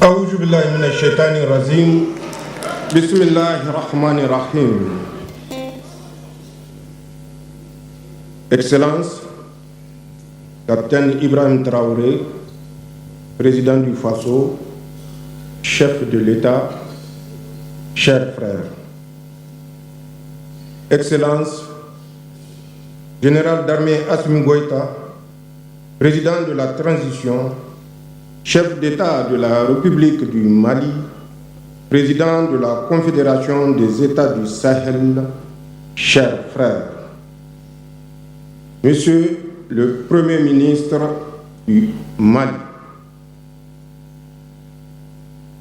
أعوذ بالله من الشيطان الرجيم بسم الله الرحمن الرحيم. Excellence, Capitaine Ibrahim Traoré, président du Faso, chef de l'État, chers frères. Excellence, Général d'armée Assimi Goïta, président de la transition, chef d'État de la République du Mali, président de la Confédération des États du Sahel, chers frères. Monsieur le Premier ministre du Mali,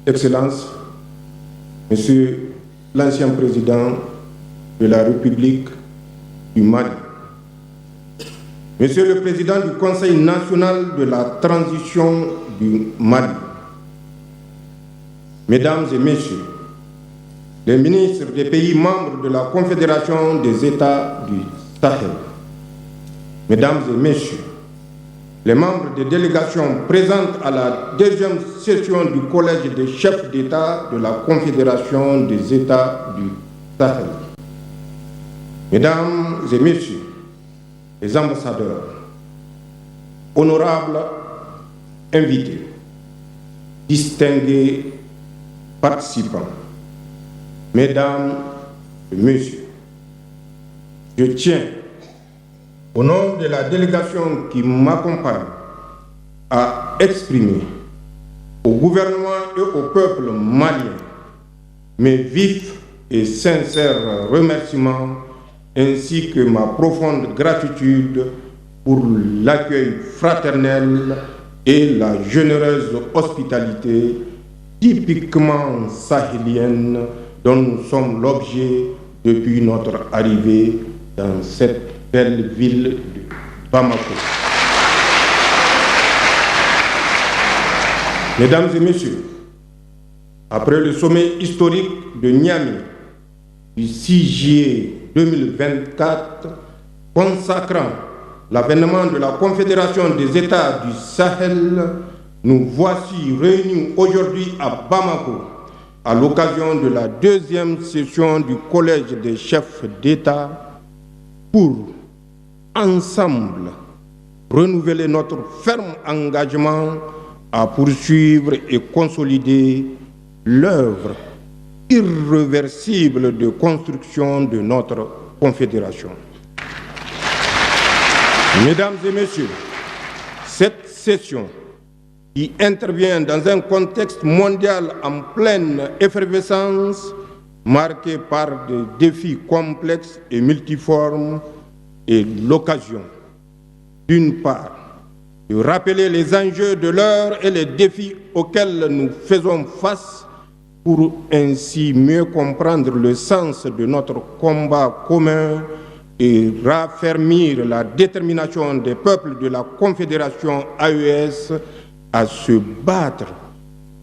Excellence, Monsieur l'ancien président de la République du Mali, Monsieur le Président du Conseil national de la transition du Mali, Mesdames et Messieurs, les ministres des pays membres de la Confédération des États du Sahel, Mesdames et Messieurs, les membres des délégations présentes à la deuxième session du Collège des chefs d'État de la Confédération des États du Sahel, Mesdames et Messieurs, les ambassadeurs, honorables invités, distingués participants, Mesdames et Messieurs, je tiens, au nom de la délégation qui m'accompagne, à exprimer au gouvernement et au peuple malien mes vifs et sincères remerciements ainsi que ma profonde gratitude pour l'accueil fraternel et la généreuse hospitalité typiquement sahélienne dont nous sommes l'objet depuis notre arrivée dans cette belle ville de Bamako. Mesdames et Messieurs, après le sommet historique de Niamey du 6 juillet 2024, consacrant l'avènement de la Confédération des États du Sahel, nous voici réunis aujourd'hui à Bamako à l'occasion de la deuxième session du Collège des chefs d'État pour, ensemble, renouveler notre ferme engagement à poursuivre et consolider l'œuvre irréversible de construction de notre Confédération. Mesdames et Messieurs, cette session qui intervient dans un contexte mondial en pleine effervescence, marqué par des défis complexes et multiformes, est l'occasion, d'une part, de rappeler les enjeux de l'heure et les défis auxquels nous faisons face pour ainsi mieux comprendre le sens de notre combat commun et raffermir la détermination des peuples de la Confédération AES à se battre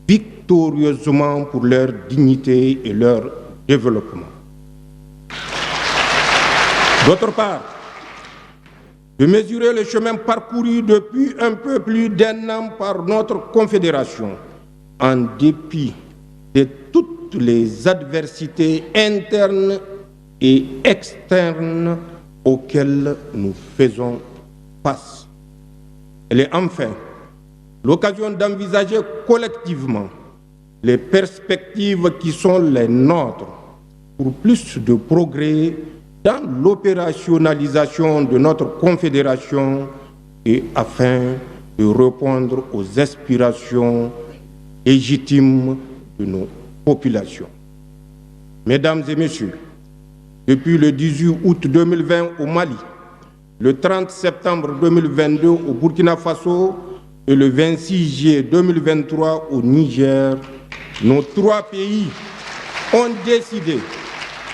victorieusement pour leur dignité et leur développement. D'autre part, de mesurer le chemin parcouru depuis un peu plus d'un an par notre Confédération, en dépit de toutes les adversités internes et externes auxquelles nous faisons face. Elle est enfin l'occasion d'envisager collectivement les perspectives qui sont les nôtres pour plus de progrès dans l'opérationnalisation de notre Confédération et afin de répondre aux aspirations légitimes de nos populations. Mesdames et Messieurs, depuis le 18 août 2020 au Mali, le 30 septembre 2022 au Burkina Faso et le 26 juillet 2023 au Niger, nos trois pays ont décidé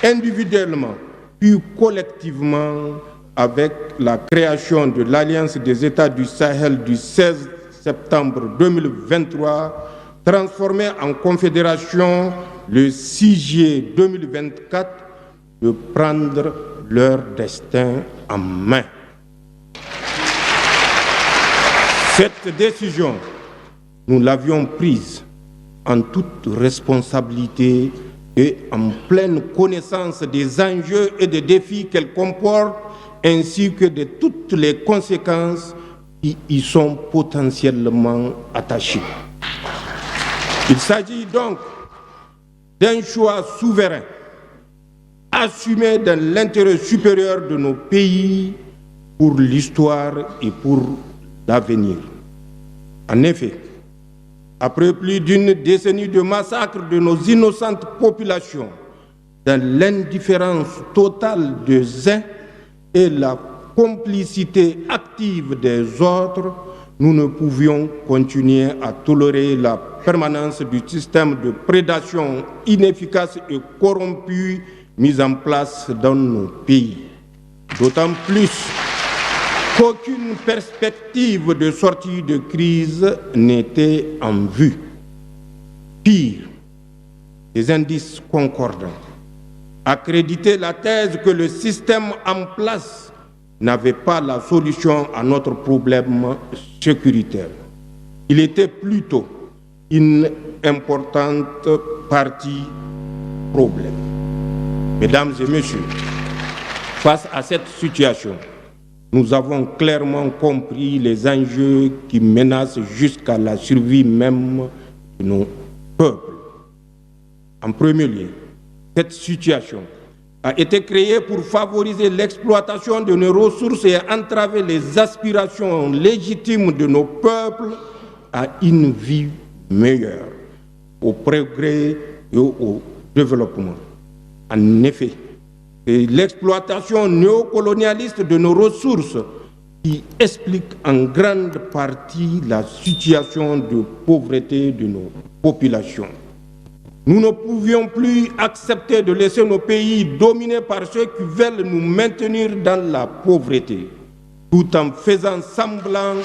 individuellement puis collectivement avec la création de l'Alliance des États du Sahel du 16 septembre 2023, transformée en confédération le 6 juillet 2024, de prendre leur destin en main. Cette décision, nous l'avions prise en toute responsabilité et en pleine connaissance des enjeux et des défis qu'elle comporte, ainsi que de toutes les conséquences qui y sont potentiellement attachées. Il s'agit donc d'un choix souverain, assumé dans l'intérêt supérieur de nos pays pour l'histoire et pour l'avenir. En effet, après plus d'une décennie de massacres de nos innocentes populations, dans l'indifférence totale des uns et la complicité active des autres, nous ne pouvions continuer à tolérer la permanence du système de prédation inefficace et corrompu mis en place dans nos pays. D'autant plus qu'aucune perspective de sortie de crise n'était en vue. Pire, des indices concordants accréditaient la thèse que le système en place n'avait pas la solution à notre problème sécuritaire. Il était plutôt une importante partie problème. Mesdames et messieurs, face à cette situation, nous avons clairement compris les enjeux qui menacent jusqu'à la survie même de nos peuples. En premier lieu, cette situation a été créée pour favoriser l'exploitation de nos ressources et entraver les aspirations légitimes de nos peuples à une vie meilleure, au progrès et au développement. En effet, c'est l'exploitation néocolonialiste de nos ressources qui explique en grande partie la situation de pauvreté de nos populations. Nous ne pouvions plus accepter de laisser nos pays dominés par ceux qui veulent nous maintenir dans la pauvreté, tout en faisant semblant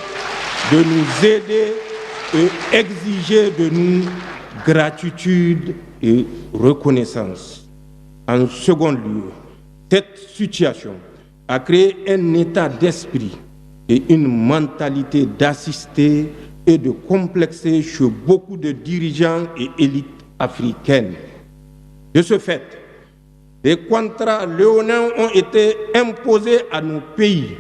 de nous aider et exiger de nous gratitude et reconnaissance. En second lieu, cette situation a créé un état d'esprit et une mentalité d'assister et de complexer chez beaucoup de dirigeants et élites africaines. De ce fait, des contrats léonins ont été imposés à nos pays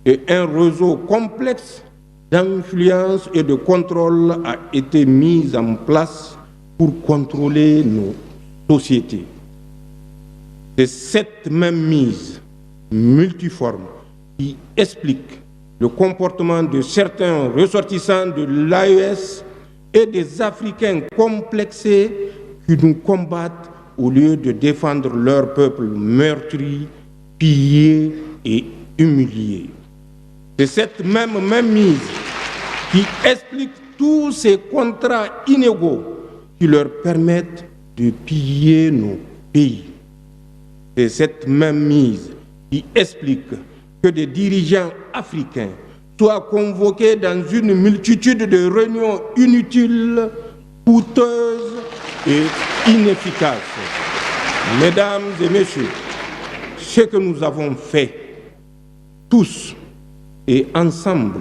et un réseau complexe d'influence et de contrôle a été mis en place pour contrôler nos sociétés. C'est cette même mise multiforme qui explique le comportement de certains ressortissants de l'AES et des Africains complexés qui nous combattent au lieu de défendre leur peuple meurtri, pillé et humilié. C'est cette même mise qui explique tous ces contrats inégaux qui leur permettent de piller nos pays. C'est cette même mise qui explique que des dirigeants africains soient convoqués dans une multitude de réunions inutiles, coûteuses et inefficaces. Mesdames et messieurs, ce que nous avons fait, tous et ensemble,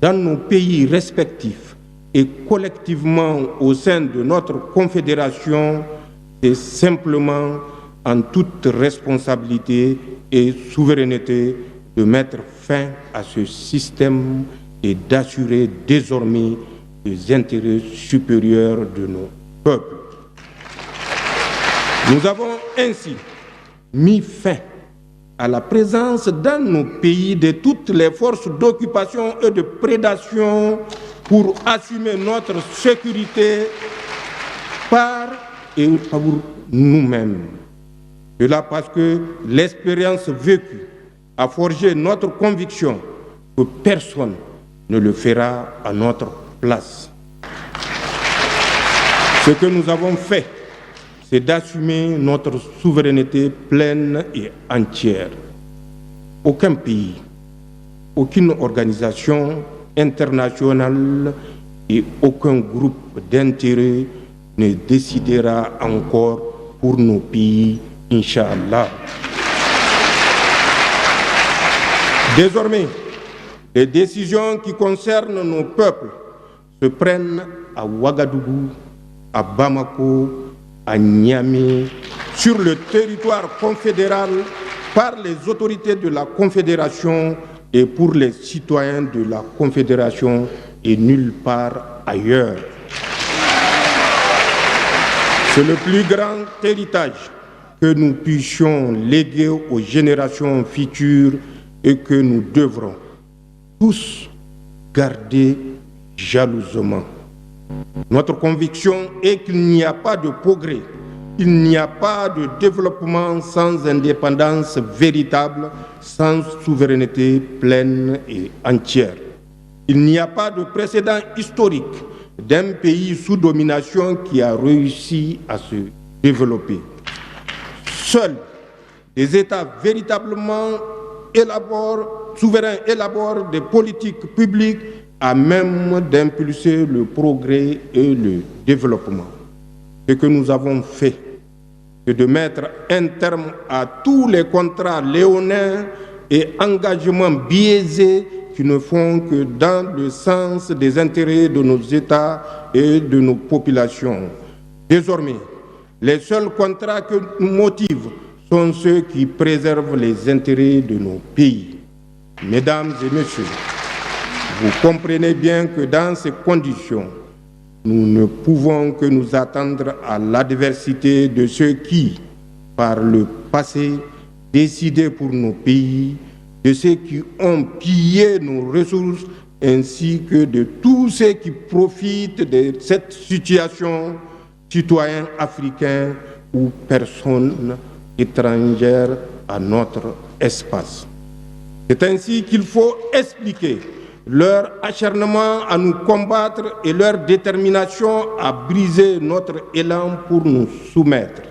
dans nos pays respectifs et collectivement au sein de notre confédération, c'est simplement en toute responsabilité et souveraineté de mettre fin à ce système et d'assurer désormais les intérêts supérieurs de nos peuples. Nous avons ainsi mis fin à la présence dans nos pays de toutes les forces d'occupation et de prédation pour assumer notre sécurité par et pour nous-mêmes. Cela parce que l'expérience vécue a forgé notre conviction que personne ne le fera à notre place. Ce que nous avons fait, c'est d'assumer notre souveraineté pleine et entière. Aucun pays, aucune organisation internationale et aucun groupe d'intérêt ne décidera encore pour nos pays, Inch'Allah. Désormais, les décisions qui concernent nos peuples se prennent à Ouagadougou à Bamako, à Niamey, sur le territoire confédéral, par les autorités de la Confédération et pour les citoyens de la Confédération et nulle part ailleurs. C'est le plus grand héritage que nous puissions léguer aux générations futures et que nous devrons tous garder jalousement. Notre conviction est qu'il n'y a pas de progrès, il n'y a pas de développement sans indépendance véritable, sans souveraineté pleine et entière. Il n'y a pas de précédent historique d'un pays sous domination qui a réussi à se développer. Seuls des États véritablement souverains élaborent des politiques publiques à même d'impulser le progrès et le développement. Ce que nous avons fait, c'est de mettre un terme à tous les contrats léonins et engagements biaisés qui ne font que dans le sens des intérêts de nos États et de nos populations. Désormais, les seuls contrats que nous motivent sont ceux qui préservent les intérêts de nos pays. Mesdames et messieurs, vous comprenez bien que dans ces conditions, nous ne pouvons que nous attendre à l'adversité de ceux qui, par le passé, décidaient pour nos pays, de ceux qui ont pillé nos ressources, ainsi que de tous ceux qui profitent de cette situation, citoyens africains ou personnes étrangères à notre espace. C'est ainsi qu'il faut expliquer leur acharnement à nous combattre et leur détermination à briser notre élan pour nous soumettre.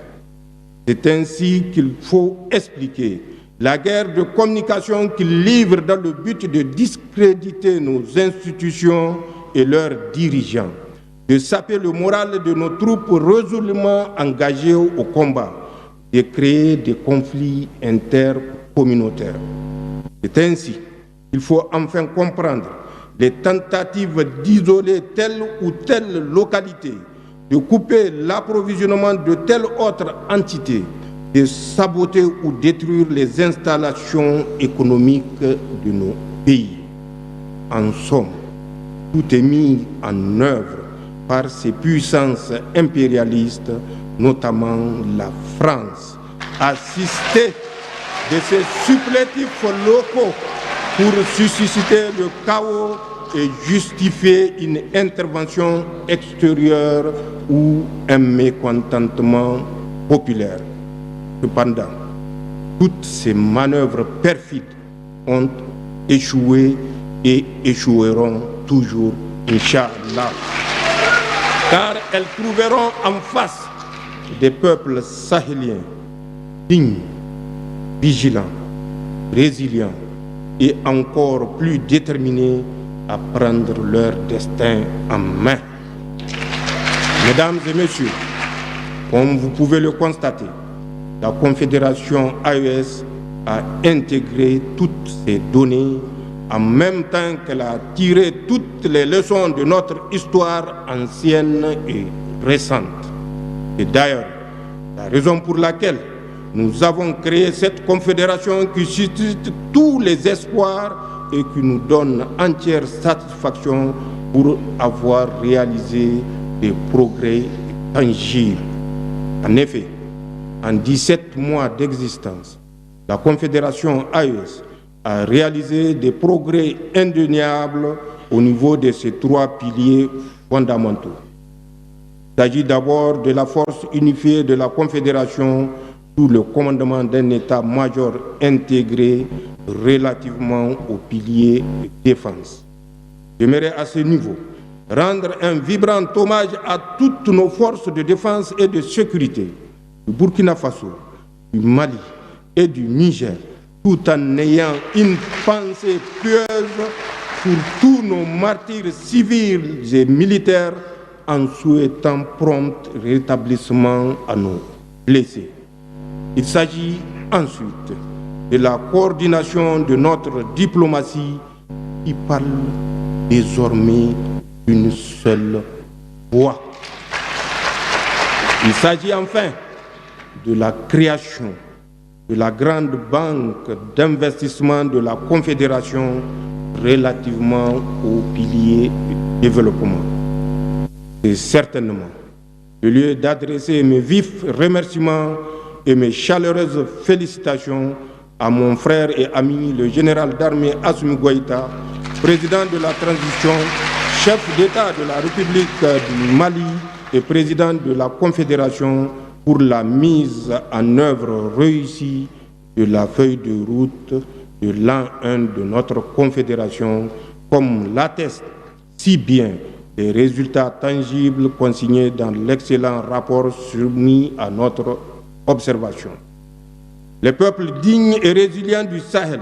C'est ainsi qu'il faut expliquer la guerre de communication qu'ils livrent dans le but de discréditer nos institutions et leurs dirigeants, de saper le moral de nos troupes résolument engagées au combat, de créer des conflits intercommunautaires. C'est ainsi qu'il faut enfin comprendre les tentatives d'isoler telle ou telle localité, de couper l'approvisionnement de telle autre entité, de saboter ou détruire les installations économiques de nos pays. En somme, tout est mis en œuvre par ces puissances impérialistes, notamment la France, assistée de ces supplétifs locaux pour susciter le chaos et justifier une intervention extérieure ou un mécontentement populaire. Cependant, toutes ces manœuvres perfides ont échoué et échoueront toujours, Inch'Allah, car elles trouveront en face des peuples sahéliens dignes, vigilants, résilients et encore plus déterminés à prendre leur destin en main. Mesdames et messieurs, comme vous pouvez le constater, la Confédération AES a intégré toutes ces données en même temps qu'elle a tiré toutes les leçons de notre histoire ancienne et récente. C'est d'ailleurs la raison pour laquelle nous avons créé cette confédération qui suscite tous les espoirs et qui nous donne entière satisfaction pour avoir réalisé des progrès tangibles. En effet, en 17 mois d'existence, la Confédération AES a réalisé des progrès indéniables au niveau de ces trois piliers fondamentaux. Il s'agit d'abord de la force unifiée de la Confédération sous le commandement d'un état-major intégré relativement au pilier de défense. J'aimerais à ce niveau rendre un vibrant hommage à toutes nos forces de défense et de sécurité du Burkina Faso, du Mali et du Niger, tout en ayant une pensée pieuse pour tous nos martyrs civils et militaires, en souhaitant prompt rétablissement à nos blessés. Il s'agit ensuite de la coordination de notre diplomatie qui parle désormais d'une seule voix. Il s'agit enfin de la création de la grande banque d'investissement de la Confédération relativement au pilier du développement. C'est certainement le lieu d'adresser mes vifs remerciements et mes chaleureuses félicitations à mon frère et ami, le général d'armée Assimi Goïta, président de la transition, chef d'État de la République du Mali et président de la Confédération, pour la mise en œuvre réussie de la feuille de route de l'an 1 de notre Confédération, comme l'attestent si bien les résultats tangibles consignés dans l'excellent rapport soumis à notre observation. Les peuples dignes et résilients du Sahel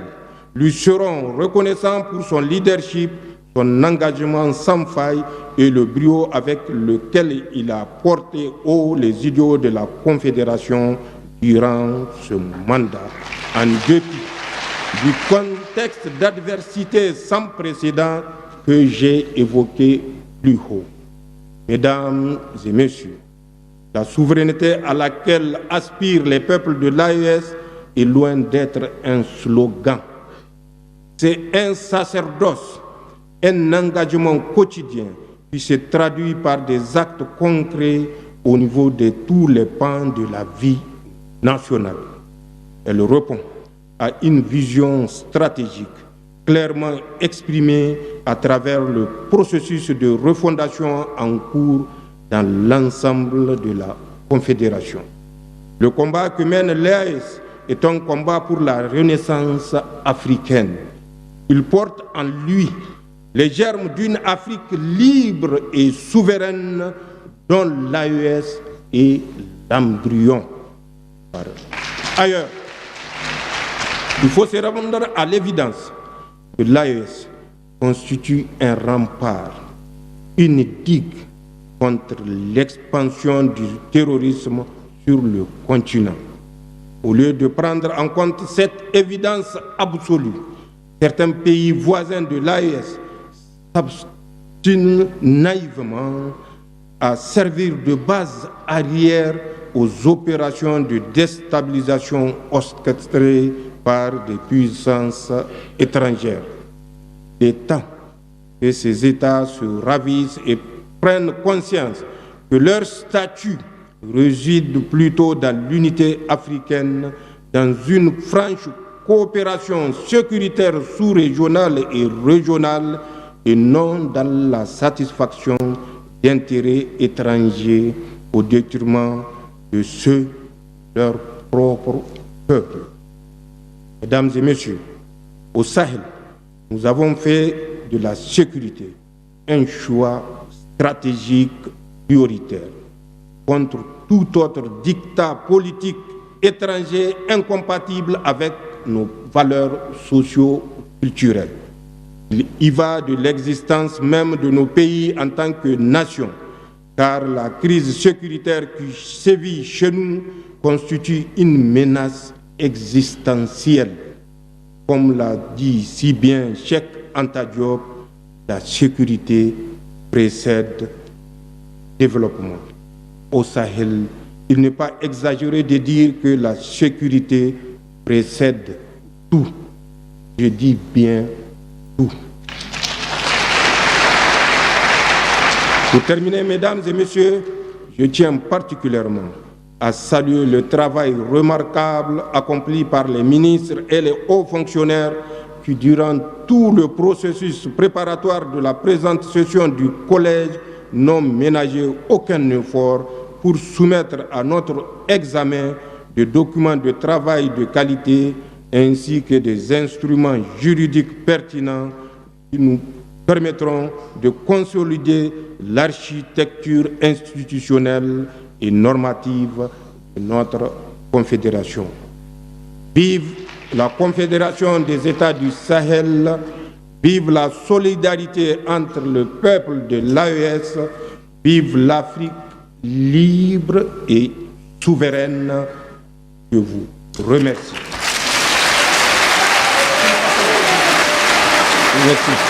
lui seront reconnaissants pour son leadership, son engagement sans faille et le brio avec lequel il a porté haut les idéaux de la Confédération durant ce mandat, en dépit du contexte d'adversité sans précédent que j'ai évoqué plus haut. Mesdames et messieurs, la souveraineté à laquelle aspirent les peuples de l'AES est loin d'être un slogan. C'est un sacerdoce, un engagement quotidien qui se traduit par des actes concrets au niveau de tous les pans de la vie nationale. Elle répond à une vision stratégique clairement exprimée à travers le processus de refondation en cours dans l'ensemble de la Confédération. Le combat que mène l'AES est un combat pour la renaissance africaine. Il porte en lui les germes d'une Afrique libre et souveraine dont l'AES est l'embryon. Ailleurs, il faut se rendre à l'évidence que l'AES constitue un rempart, une digue contre l'expansion du terrorisme sur le continent. Au lieu de prendre en compte cette évidence absolue, certains pays voisins de l'AES s'obstinent naïvement à servir de base arrière aux opérations de déstabilisation orchestrées par des puissances étrangères. Il est temps que ces États se ravissent et prennent conscience que leur statut réside plutôt dans l'unité africaine, dans une franche coopération sécuritaire sous-régionale et régionale, et non dans la satisfaction d'intérêts étrangers au détriment de ceux de leur propre peuple. Mesdames et messieurs, au Sahel, nous avons fait de la sécurité un choix stratégique prioritaire contre tout autre dictat politique étranger incompatible avec nos valeurs socio-culturelles. Il y va de l'existence même de nos pays en tant que nation, car la crise sécuritaire qui sévit chez nous constitue une menace existentielle. Comme l'a dit si bien Cheikh Anta Diop, la sécurité précède le développement. Au Sahel, il n'est pas exagéré de dire que la sécurité précède tout. Je dis bien tout. Pour terminer, mesdames et messieurs, je tiens particulièrement à saluer le travail remarquable accompli par les ministres et les hauts fonctionnaires qui, durant tout le processus préparatoire de la présente session du Collège, n'ont ménagé aucun effort pour soumettre à notre examen des documents de travail de qualité ainsi que des instruments juridiques pertinents qui nous permettront de consolider l'architecture institutionnelle et normative de notre Confédération. Vive la Confédération des États du Sahel, vive la solidarité entre le peuple de l'AES, vive l'Afrique libre et souveraine. Je vous remercie. Merci.